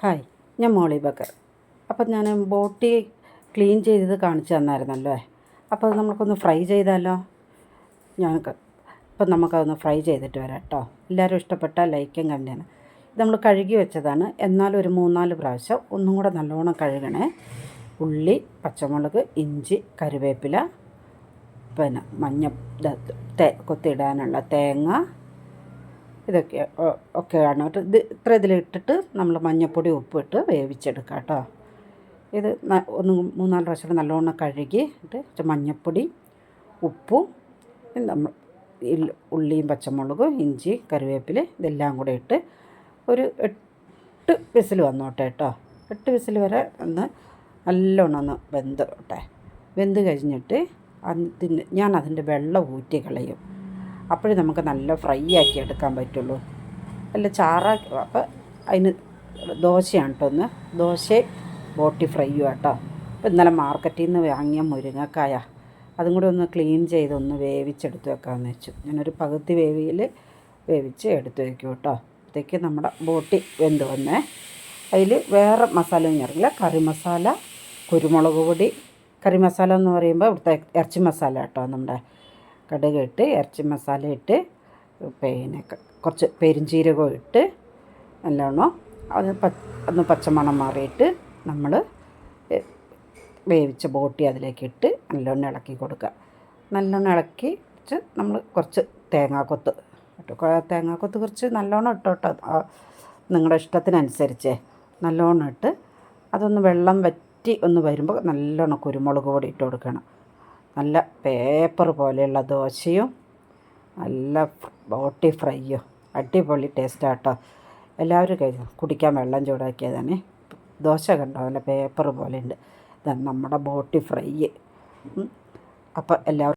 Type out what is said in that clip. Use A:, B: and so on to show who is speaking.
A: Hi, ഞാൻ മോളി ബക്കർ. അപ്പം ഞാൻ ബോട്ടി ക്ലീൻ ചെയ്തത് കാണിച്ചു തന്നായിരുന്നല്ലോ. അപ്പോൾ അത് നമുക്കൊന്ന് ഫ്രൈ ചെയ്താലോ? ഇപ്പം നമുക്കതൊന്ന് ഫ്രൈ ചെയ്തിട്ട് വരാം കേട്ടോ. എല്ലാവരും ഇഷ്ടപ്പെട്ടാൽ ലൈക്കും കണ്ടേനെ. ഇത് നമ്മൾ കഴുകി വെച്ചതാണ്, എന്നാലും ഒരു 3-4 പ്രാവശ്യം ഒന്നും കൂടെ നല്ലോണം കഴുകണേ. ഉള്ളി, പച്ചമുളക്, ഇഞ്ചി, കറിവേപ്പില, പിന്നെ കൊത്തിയിടാനുള്ള തേങ്ങ, ഇതൊക്കെ ഒക്കെയാണ്. ഇത് ഇതിലിട്ടിട്ട് നമ്മൾ മഞ്ഞൾപ്പൊടി ഉപ്പിട്ട് വേവിച്ചെടുക്കാം കേട്ടോ. ഇത് 3-4 പ്രാവശ്യം നല്ലോണം കഴുകിയിട്ട് മഞ്ഞൾപ്പൊടി, ഉപ്പും നമ്മൾ ഉള്ളിയും പച്ചമുളകും ഇഞ്ചി കറിവേപ്പില ഇതെല്ലാം കൂടെ ഇട്ട് ഒരു 8 വിസിൽ വന്നോട്ടെ കേട്ടോ. 8 വിസിൽ വരെ നല്ലോണം ഒന്ന് വെന്ത് കഴിഞ്ഞിട്ട് ഞാൻ അതിൻ്റെ വെള്ളം ഊറ്റി കളയും. അപ്പോഴേ നമുക്ക് നല്ല ഫ്രൈ ആക്കി എടുക്കാൻ പറ്റുള്ളൂ. അല്ല ചാറാക്കി. അപ്പോൾ അതിന് ദോശയാണ് കേട്ടോ. ദോശ ബോട്ടി ഫ്രൈയും കേട്ടോ. അപ്പോൾ ഇന്നലെ മാർക്കറ്റിൽ നിന്ന് വാങ്ങിയ മുരിങ്ങക്കായ അതും കൂടെ ഒന്ന് ക്ലീൻ ചെയ്തൊന്ന് വേവിച്ചെടുത്ത് വെക്കാമെന്ന് വെച്ചു. ഞാനൊരു പകുതി വേവിയിൽ വേവിച്ച് എടുത്ത് വയ്ക്കും കേട്ടോ. അപ്പോഴത്തേക്ക് നമ്മുടെ ബോട്ടി വെന്ത് വന്നേ. അതിൽ വേറെ മസാലയൊന്നും ചേർക്കില്ല. കറി മസാല, കുരുമുളക് പൊടി. കറി മസാല എന്ന് പറയുമ്പോൾ ഇവിടുത്തെ ഇറച്ചി മസാല കേട്ടോ. നമ്മുടെ കടുക് ഇട്ട് ഇറച്ചി മസാല ഇട്ട് പിന്നെ കുറച്ച് പെരുംജീരകം ഇട്ട് നല്ലോണം ഒന്ന് പച്ചമണം മാറിയിട്ട് നമ്മൾ വേവിച്ച ബോട്ടി അതിലേക്ക് ഇട്ട് നല്ലോണം ഇളക്കി കൊടുക്കുക. നല്ലോണം ഇളക്കി വെച്ച് നമ്മൾ കുറച്ച് തേങ്ങാക്കൊത്ത് കുറച്ച് നല്ലോണം ഇട്ടോട്ടോ. നിങ്ങളുടെ ഇഷ്ടത്തിനനുസരിച്ച് നല്ലോണം ഇട്ട് അതൊന്ന് വെള്ളം വറ്റി ഒന്ന് വരുമ്പോൾ നല്ലോണം കുരുമുളക് പൊടി ഇട്ട് കൊടുക്കണം. നല്ല പേപ്പർ പോലെയുള്ള ദോശയും നല്ല ബോട്ടി ഫ്രൈയും അടിപൊളി ടേസ്റ്റാട്ടോ. എല്ലാവരും കുടിക്കാൻ വെള്ളം ചൂടാക്കിയതാണ്. ദോശ കണ്ടോ, നല്ല പേപ്പർ പോലെ ഉണ്ട്. ഇതാണ് നമ്മുടെ ബോട്ടി ഫ്രൈ. അപ്പോൾ എല്ലാവരും